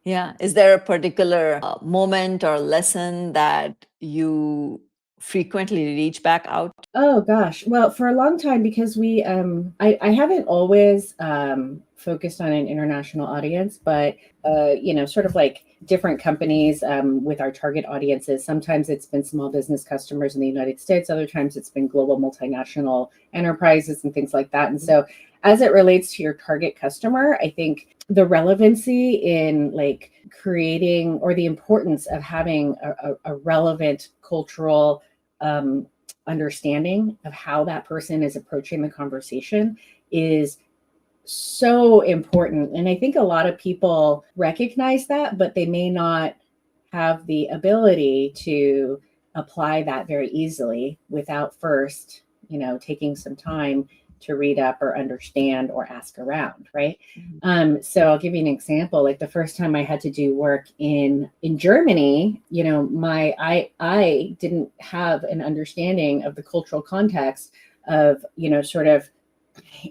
Yeah. Is there a particular moment or lesson that you frequently reach back out? Oh gosh. Well, for a long time, because I haven't always focused on an international audience, but sort of like different companies with our target audiences. Sometimes it's been small business customers in the United States. Other times it's been global multinational enterprises and things like that. And so, as it relates to your target customer, I think the relevancy in like creating, or the importance of having a relevant cultural understanding of how that person is approaching the conversation is so important. And I think a lot of people recognize that, but they may not have the ability to apply that very easily without first, taking some time to read up or understand or ask around, right? So I'll give you an example. Like the first time I had to do work in Germany, I didn't have an understanding of the cultural context of, sort of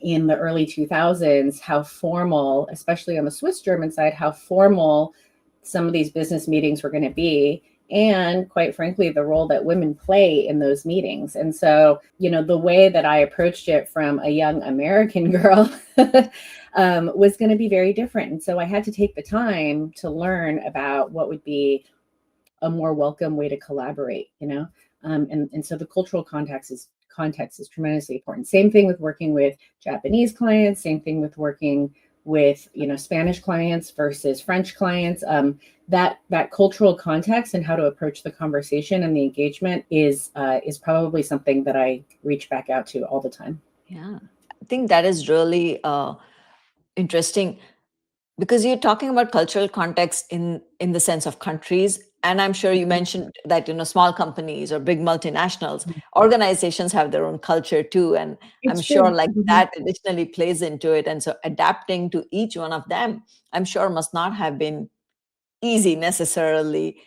in the early 2000s, how formal, especially on the Swiss German side, how formal some of these business meetings were going to be. And quite frankly, the role that women play in those meetings. And so, the way that I approached it from a young American girl was going to be very different. And so I had to take the time to learn about what would be a more welcome way to collaborate, and so the cultural context is tremendously important. Same thing with working with Japanese clients, same thing with working with Spanish clients versus French clients. That cultural context and how to approach the conversation and the engagement is probably something that I reach back out to all the time. Yeah. I think that is really interesting, because you're talking about cultural context in the sense of countries, and I'm sure you mentioned that small companies or big multinationals organizations have their own culture too, and I'm It's sure true. like that additionally plays into it, and so adapting to each one of them, I'm sure, must not have been easy necessarily.